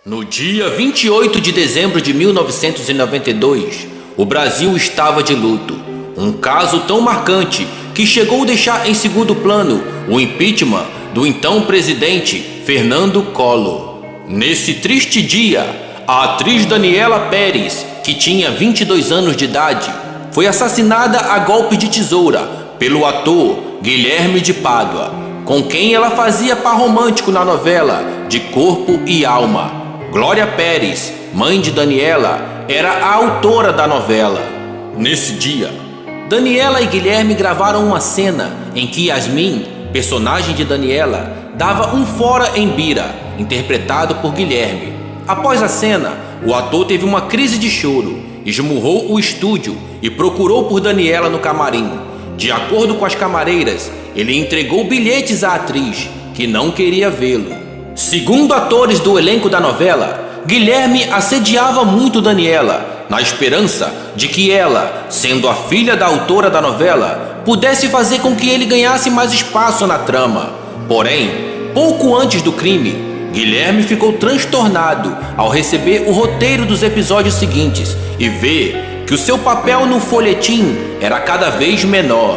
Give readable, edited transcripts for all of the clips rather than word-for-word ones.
No dia 28 de dezembro de 1992, o Brasil estava de luto. Um caso tão marcante que chegou a deixar em segundo plano o impeachment do então presidente Fernando Collor. Nesse triste dia, a atriz Daniela Pérez, que tinha 22 anos de idade, foi assassinada a golpe de tesoura pelo ator Guilherme de Pádua, com quem ela fazia par romântico na novela De Corpo e Alma. Glória Pérez, mãe de Daniela, era a autora da novela. Nesse dia, Daniela e Guilherme gravaram uma cena em que Yasmin, personagem de Daniela, dava um fora em Bira, interpretado por Guilherme. Após a cena, o ator teve uma crise de choro, esmurrou o estúdio e procurou por Daniela no camarim. De acordo com as camareiras, ele entregou bilhetes à atriz, que não queria vê-lo. Segundo atores do elenco da novela, Guilherme assediava muito Daniela, na esperança de que ela, sendo a filha da autora da novela, pudesse fazer com que ele ganhasse mais espaço na trama. Porém, pouco antes do crime, Guilherme ficou transtornado ao receber o roteiro dos episódios seguintes e ver que o seu papel no folhetim era cada vez menor.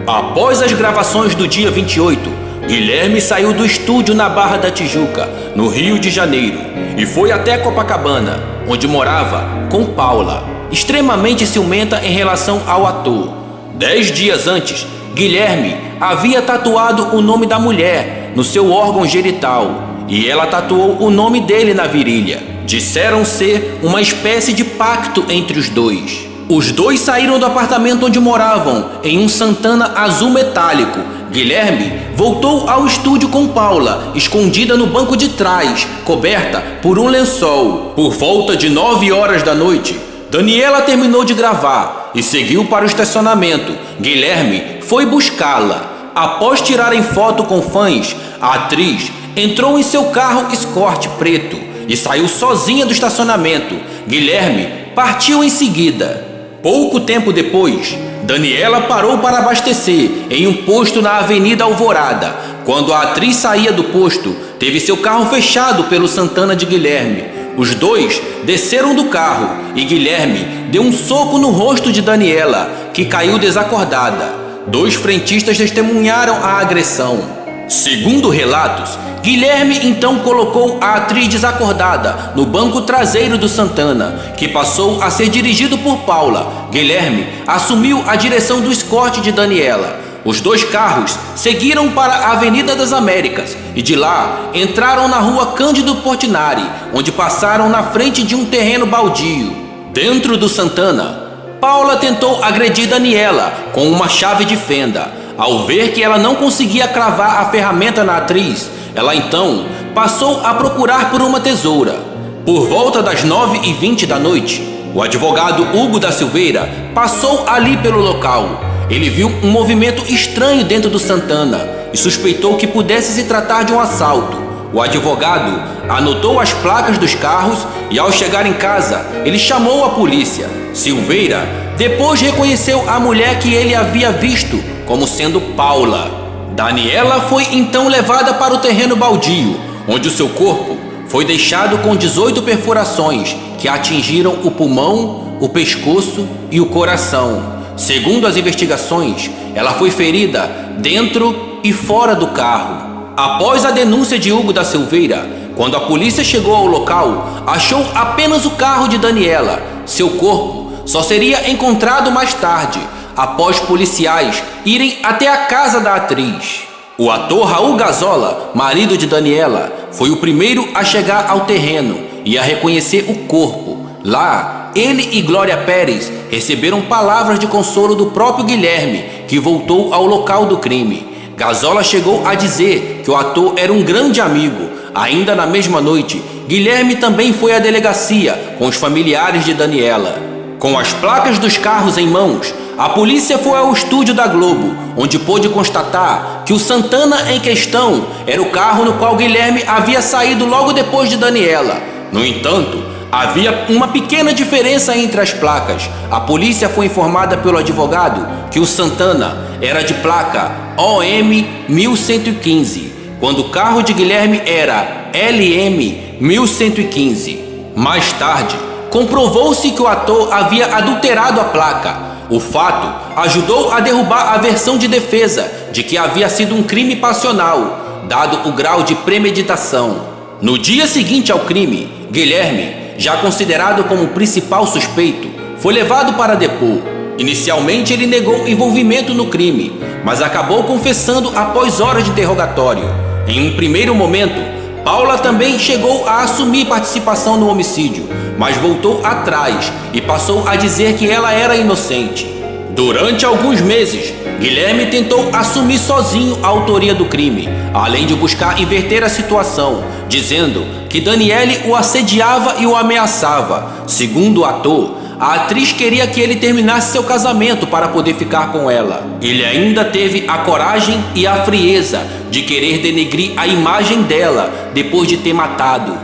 Após as gravações do dia 28, Guilherme saiu do estúdio na Barra da Tijuca, no Rio de Janeiro, e foi até Copacabana, onde morava com Paula, extremamente ciumenta em relação ao ator. 10 dias antes, Guilherme havia tatuado o nome da mulher no seu órgão genital, e ela tatuou o nome dele na virilha. Disseram ser uma espécie de pacto entre os dois. Os dois saíram do apartamento onde moravam, em um Santana azul metálico. Guilherme voltou ao estúdio com Paula, escondida no banco de trás, coberta por um lençol. Por volta de 9 horas da noite, Daniela terminou de gravar e seguiu para o estacionamento. Guilherme foi buscá-la. Após tirarem foto com fãs, a atriz entrou em seu carro Escort preto e saiu sozinha do estacionamento. Guilherme partiu em seguida. Pouco tempo depois, Daniela parou para abastecer em um posto na Avenida Alvorada. Quando a atriz saía do posto, teve seu carro fechado pelo Santana de Guilherme. Os dois desceram do carro e Guilherme deu um soco no rosto de Daniela, que caiu desacordada. 2 frentistas testemunharam a agressão. Segundo relatos, Guilherme então colocou a atriz desacordada no banco traseiro do Santana, que passou a ser dirigido por Paula. Guilherme assumiu a direção do escorte de Daniela. Os 2 carros seguiram para a Avenida das Américas e de lá entraram na rua Cândido Portinari, onde passaram na frente de um terreno baldio. Dentro do Santana, Paula tentou agredir Daniela com uma chave de fenda. Ao ver que ela não conseguia cravar a ferramenta na atriz, ela então passou a procurar por uma tesoura. Por volta das 9h20 da noite, o advogado Hugo da Silveira passou ali pelo local. Ele viu um movimento estranho dentro do Santana e suspeitou que pudesse se tratar de um assalto. O advogado anotou as placas dos carros e, ao chegar em casa, ele chamou a polícia. Silveira depois reconheceu a mulher que ele havia visto como sendo Paula. Daniela foi então levada para o terreno baldio, onde o seu corpo foi deixado com 18 perfurações que atingiram o pulmão, o pescoço e o coração. Segundo as investigações, ela foi ferida dentro e fora do carro. Após a denúncia de Hugo da Silveira, quando a polícia chegou ao local, achou apenas o carro de Daniela. Seu corpo só seria encontrado mais tarde, após policiais irem até a casa da atriz. O ator Raul Gazola, marido de Daniela, foi o primeiro a chegar ao terreno e a reconhecer o corpo. Lá, ele e Glória Pérez receberam palavras de consolo do próprio Guilherme, que voltou ao local do crime. Gazola chegou a dizer que o ator era um grande amigo. Ainda na mesma noite, Guilherme também foi à delegacia com os familiares de Daniela. Com as placas dos carros em mãos, a polícia foi ao estúdio da Globo, onde pôde constatar que o Santana em questão era o carro no qual Guilherme havia saído logo depois de Daniela. No entanto, havia uma pequena diferença entre as placas. A polícia foi informada pelo advogado que o Santana era de placa OM 1115, quando o carro de Guilherme era LM 1115. Mais tarde, comprovou-se que o ator havia adulterado a placa. O fato ajudou a derrubar a versão de defesa de que havia sido um crime passional, dado o grau de premeditação. No dia seguinte ao crime, Guilherme, já considerado como principal suspeito, foi levado para depor. Inicialmente ele negou envolvimento no crime, mas acabou confessando após horas de interrogatório. Em um primeiro momento, Paula também chegou a assumir participação no homicídio, mas voltou atrás e passou a dizer que ela era inocente. Durante alguns meses, Guilherme tentou assumir sozinho a autoria do crime, além de buscar inverter a situação, dizendo que Daniele o assediava e o ameaçava. Segundo o ator, a atriz queria que ele terminasse seu casamento para poder ficar com ela. Ele ainda teve a coragem e a frieza de querer denegrir a imagem dela depois de ter matado.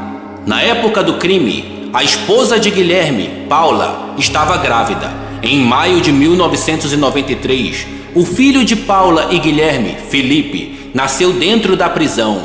Na época do crime, a esposa de Guilherme, Paula, estava grávida. Em maio de 1993, o filho de Paula e Guilherme, Felipe, nasceu dentro da prisão.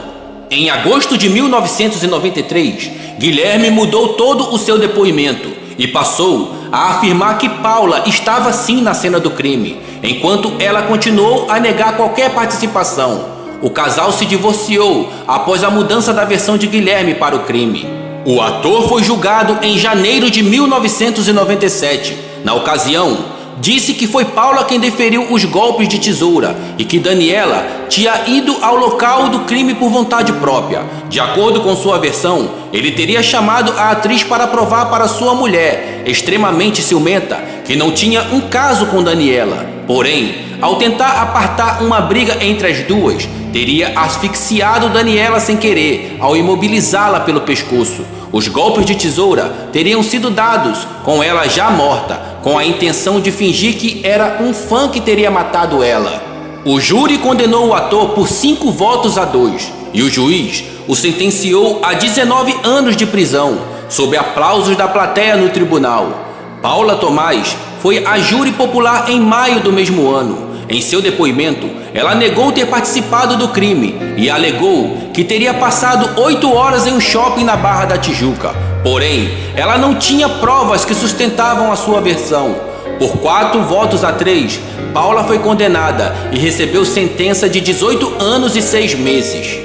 Em agosto de 1993, Guilherme mudou todo o seu depoimento e passou a afirmar que Paula estava sim na cena do crime, enquanto ela continuou a negar qualquer participação. O casal se divorciou após a mudança da versão de Guilherme para o crime. O ator foi julgado em janeiro de 1997. Na ocasião, disse que foi Paula quem deferiu os golpes de tesoura e que Daniela tinha ido ao local do crime por vontade própria. De acordo com sua versão, ele teria chamado a atriz para provar para sua mulher, extremamente ciumenta, que não tinha um caso com Daniela. Porém, ao tentar apartar uma briga entre as duas, teria asfixiado Daniela sem querer, ao imobilizá-la pelo pescoço. Os golpes de tesoura teriam sido dados com ela já morta, com a intenção de fingir que era um fã que teria matado ela. O júri condenou o ator por 5 votos a 2 e o juiz o sentenciou a 19 anos de prisão, sob aplausos da plateia no tribunal. Paula Tomás foi a júri popular em maio do mesmo ano. Em seu depoimento, ela negou ter participado do crime e alegou que teria passado 8 horas em um shopping na Barra da Tijuca. Porém, ela não tinha provas que sustentavam a sua versão. Por 4 votos a 3, Paula foi condenada e recebeu sentença de 18 anos e 6 meses.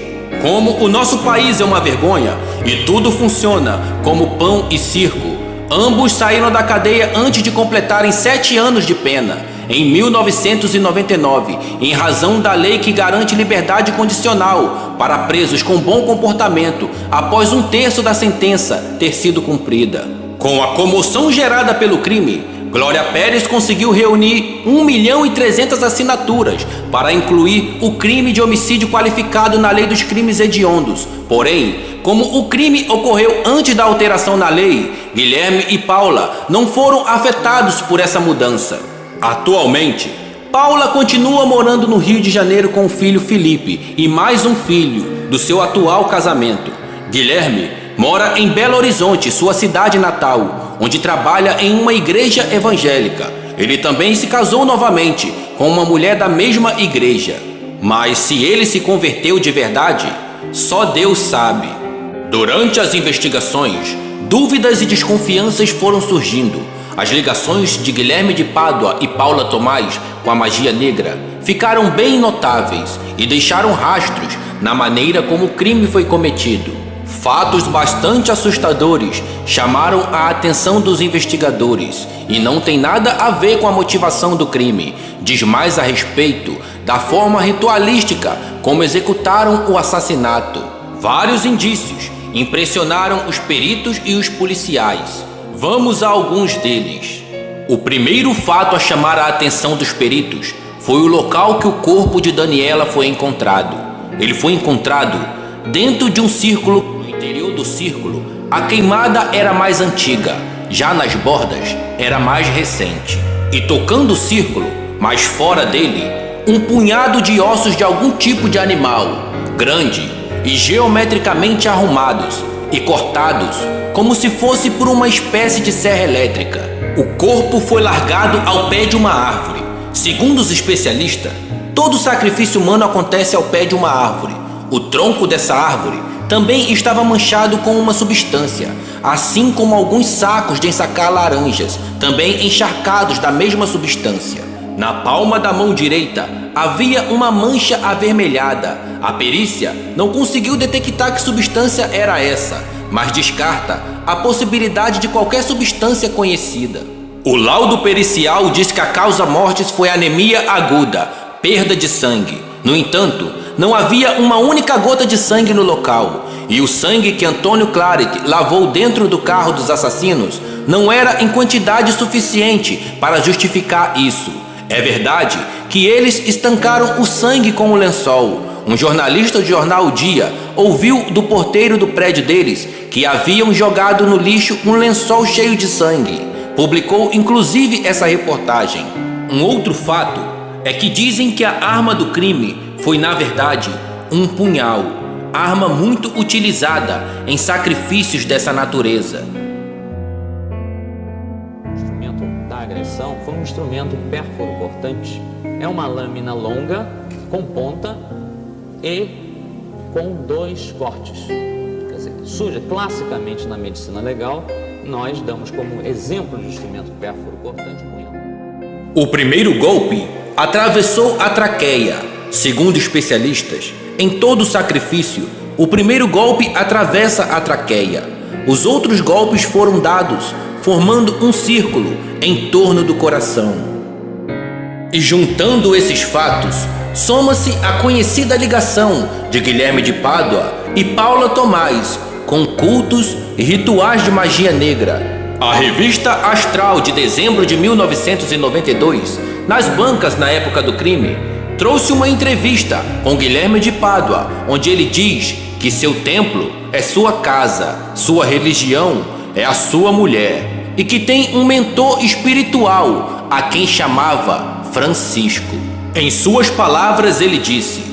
Como o nosso país é uma vergonha e tudo funciona como pão e circo, ambos saíram da cadeia antes de completarem 7 anos de pena. Em 1999, em razão da lei que garante liberdade condicional para presos com bom comportamento após 1/3 da sentença ter sido cumprida. Com a comoção gerada pelo crime, Glória Pérez conseguiu reunir 1.300.000 assinaturas para incluir o crime de homicídio qualificado na lei dos crimes hediondos. Porém, como o crime ocorreu antes da alteração na lei, Guilherme e Paula não foram afetados por essa mudança. Atualmente, Paula continua morando no Rio de Janeiro com o filho Felipe e mais um filho do seu atual casamento. Guilherme mora em Belo Horizonte, sua cidade natal, onde trabalha em uma igreja evangélica. Ele também se casou novamente com uma mulher da mesma igreja. Mas se ele se converteu de verdade, só Deus sabe. Durante as investigações, dúvidas e desconfianças foram surgindo. As ligações de Guilherme de Pádua e Paula Tomás com a magia negra ficaram bem notáveis e deixaram rastros na maneira como o crime foi cometido. Fatos bastante assustadores chamaram a atenção dos investigadores e não tem nada a ver com a motivação do crime. Diz mais a respeito da forma ritualística como executaram o assassinato. Vários indícios impressionaram os peritos e os policiais. Vamos a alguns deles. O primeiro fato a chamar a atenção dos peritos foi o local que o corpo de Daniela foi encontrado. Ele foi encontrado dentro de um círculo. No interior do círculo, a queimada era mais antiga, já nas bordas era mais recente. E tocando o círculo, mais fora dele, um punhado de ossos de algum tipo de animal, grande e geometricamente arrumados e cortados como se fosse por uma espécie de serra elétrica. O corpo foi largado ao pé de uma árvore. Segundo os especialistas, todo sacrifício humano acontece ao pé de uma árvore. O tronco dessa árvore também estava manchado com uma substância, assim como alguns sacos de ensacar laranjas, também encharcados da mesma substância. Na palma da mão direita havia uma mancha avermelhada. A perícia não conseguiu detectar que substância era essa, mas descarta a possibilidade de qualquer substância conhecida. O laudo pericial diz que a causa mortis foi anemia aguda, perda de sangue. No entanto, não havia uma única gota de sangue no local, e o sangue que Antônio Claret lavou dentro do carro dos assassinos não era em quantidade suficiente para justificar isso. É verdade que eles estancaram o sangue com o lençol. Um jornalista do jornal O Dia ouviu do porteiro do prédio deles que haviam jogado no lixo um lençol cheio de sangue. Publicou inclusive essa reportagem. Um outro fato é que dizem que a arma do crime foi na verdade um punhal, arma muito utilizada em sacrifícios dessa natureza. O instrumento da agressão foi um instrumento pérfuro cortante. É uma lâmina longa, com ponta e com 2 cortes. Quer dizer, surge classicamente na medicina legal, nós damos como exemplo de instrumento pérfuro cortante o punhal. O primeiro golpe atravessou a traqueia. Segundo especialistas, em todo sacrifício, o primeiro golpe atravessa a traqueia. Os outros golpes foram dados, formando um círculo em torno do coração. E juntando esses fatos, soma-se a conhecida ligação de Guilherme de Pádua e Paula Tomás com cultos e rituais de magia negra. A revista Astral de dezembro de 1992, nas bancas na época do crime, trouxe uma entrevista com Guilherme de Pádua, onde ele diz que seu templo é sua casa, sua religião é a sua mulher e que tem um mentor espiritual a quem chamava Francisco. Em suas palavras ele disse: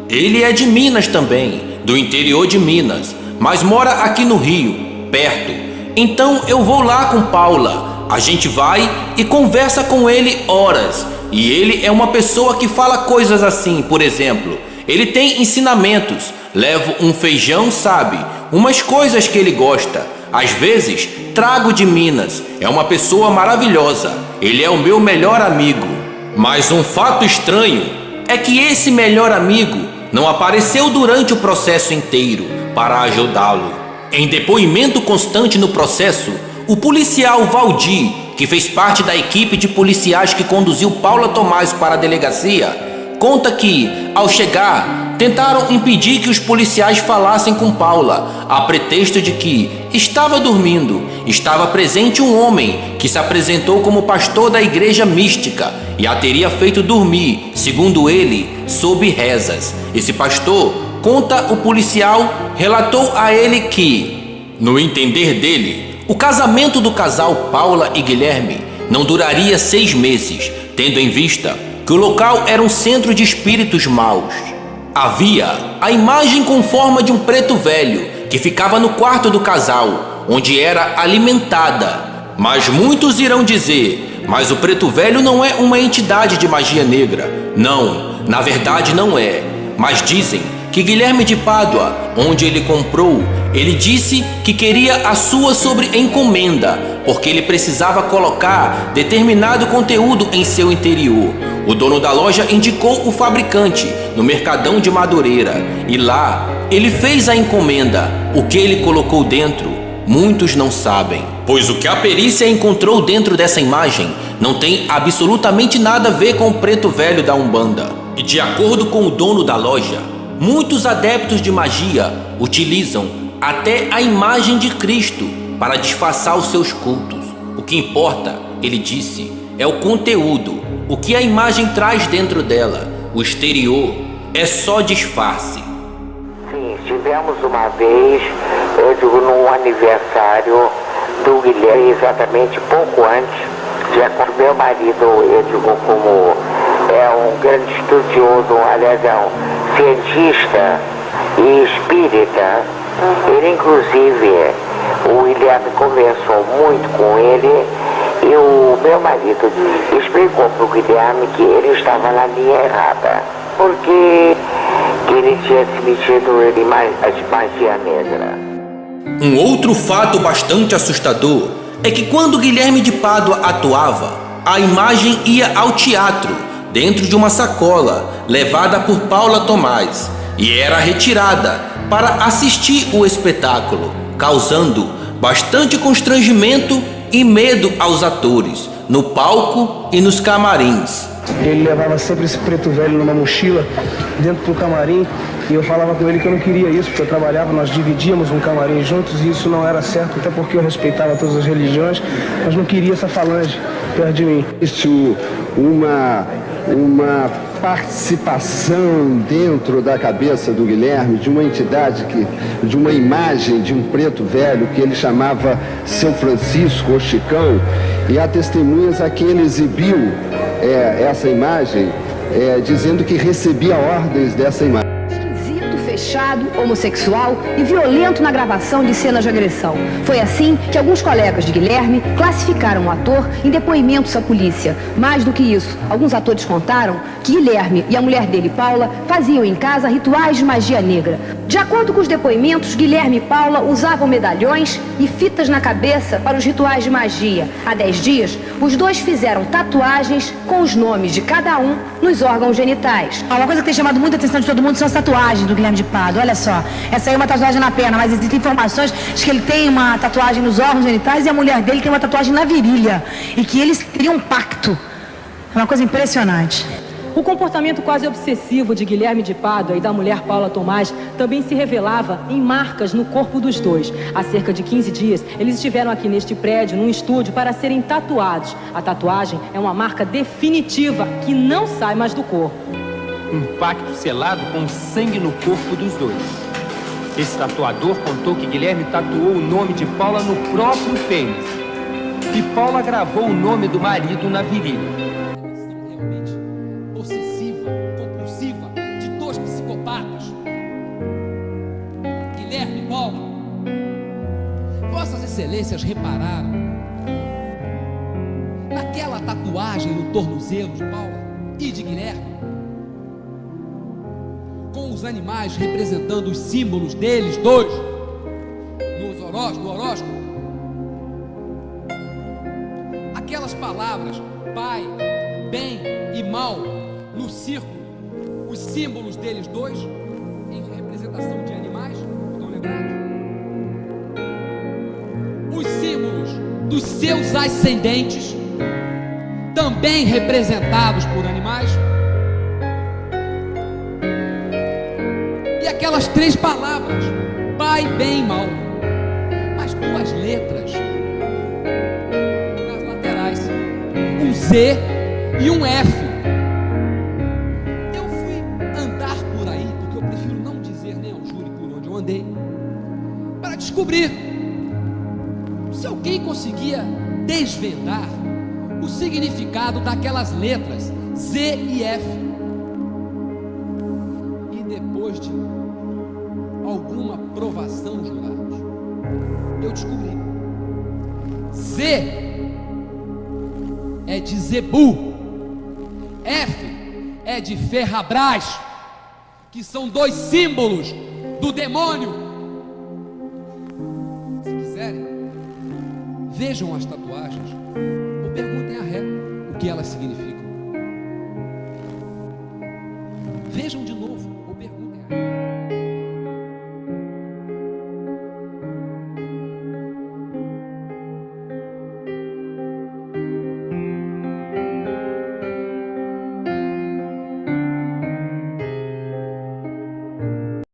ele é de Minas também, do interior de Minas, mas mora aqui no Rio, perto. Então eu vou lá com Paula, a gente vai e conversa com ele horas. E ele é uma pessoa que fala coisas assim, por exemplo, ele tem ensinamentos, levo um feijão, sabe, umas coisas que ele gosta. Às vezes trago de Minas, é uma pessoa maravilhosa, ele é o meu melhor amigo. Mas um fato estranho é que esse melhor amigo não apareceu durante o processo inteiro para ajudá-lo. Em depoimento constante no processo, o policial Valdir, que fez parte da equipe de policiais que conduziu Paula Tomás para a delegacia, conta que, ao chegar, tentaram impedir que os policiais falassem com Paula, a pretexto de que estava dormindo. Estava presente um homem que se apresentou como pastor da igreja mística e a teria feito dormir, segundo ele, sob rezas. Esse pastor, conta o policial, relatou a ele que, no entender dele, o casamento do casal Paula e Guilherme não duraria 6 meses, tendo em vista que o local era um centro de espíritos maus. Havia a imagem com forma de um preto velho que ficava no quarto do casal, onde era alimentada. Mas muitos irão dizer: mas o preto velho não é uma entidade de magia negra. Não, na verdade não é. Mas dizem que Guilherme de Pádua, onde ele comprou, ele disse que queria a sua sobre encomenda, porque ele precisava colocar determinado conteúdo em seu interior. O dono da loja indicou o fabricante no Mercadão de Madureira, e lá ele fez a encomenda. O que ele colocou dentro, muitos não sabem, pois o que a perícia encontrou dentro dessa imagem não tem absolutamente nada a ver com o preto velho da Umbanda. E de acordo com o dono da loja, muitos adeptos de magia utilizam até a imagem de Cristo para disfarçar os seus cultos. O que importa, ele disse, é o conteúdo, o que a imagem traz dentro dela. O exterior é só disfarce. Sim, estivemos uma vez, eu digo, num aniversário do Guilherme, exatamente pouco antes, já com meu marido, eu digo, como é um grande estudioso, aliás, é um cientista e espírita. Ele, inclusive, o Guilherme conversou muito com ele e o meu marido explicou para o Guilherme que ele estava na linha errada, porque que ele tinha se metido em magia negra. Um outro fato bastante assustador é que quando Guilherme de Pádua atuava, a imagem ia ao teatro dentro de uma sacola levada por Paula Tomás e era retirada para assistir o espetáculo, causando bastante constrangimento e medo aos atores, no palco e nos camarins. Ele levava sempre esse preto velho numa mochila dentro do camarim e eu falava com ele que eu não queria isso, porque eu trabalhava, nós dividíamos um camarim juntos e isso não era certo, até porque eu respeitava todas as religiões, mas não queria essa falange perto de mim. Existe uma participação dentro da cabeça do Guilherme de uma entidade, de uma imagem de um preto velho que ele chamava Seu Francisco ou Chicão, e há testemunhas a quem ele exibiu essa imagem, dizendo que recebia ordens dessa imagem. Fechado, homossexual e violento na gravação de cenas de agressão. Foi assim que alguns colegas de Guilherme classificaram o ator em depoimentos à polícia. Mais do que isso, alguns atores contaram que Guilherme e a mulher dele, Paula, faziam em casa rituais de magia negra. De acordo com os depoimentos, Guilherme e Paula usavam medalhões e fitas na cabeça para os rituais de magia. Há 10 dias, os dois fizeram tatuagens com os nomes de cada um nos órgãos genitais. Uma coisa que tem chamado muita atenção de todo mundo são as tatuagens do Guilherme de Pádua. Olha só, essa aí é uma tatuagem na perna, mas existem informações de que ele tem uma tatuagem nos órgãos genitais e a mulher dele tem uma tatuagem na virilha. E que eles teriam um pacto. É uma coisa impressionante. O comportamento quase obsessivo de Guilherme de Pádua e da mulher Paula Tomás também se revelava em marcas no corpo dos dois. Há cerca de 15 dias, eles estiveram aqui neste prédio, num estúdio, para serem tatuados. A tatuagem é uma marca definitiva que não sai mais do corpo. Um pacto selado com sangue no corpo dos dois. Esse tatuador contou que Guilherme tatuou o nome de Paula no próprio pênis. E Paula gravou o nome do marido na virilha. Guilherme e Paula, Vossas Excelências repararam naquela tatuagem no tornozelo de Paula e de Guilherme, com os animais representando os símbolos deles dois no horóscopo? Aquelas palavras pai, bem e mal no círculo, os símbolos deles dois em representação de animais, estão lembrados? Os símbolos dos seus ascendentes, também representados por animais. E aquelas 3 palavras, pai, bem e mal, mas 2 letras nas laterais, um Z e um F. Para descobrir se alguém conseguia desvendar o significado daquelas letras Z e F. E depois de alguma provação, jurados, eu descobri. Z é de Zebu, F é de Ferrabras, que são 2 símbolos do demônio. Se quiserem, vejam as tatuagens ou perguntem a Ré o que elas significam.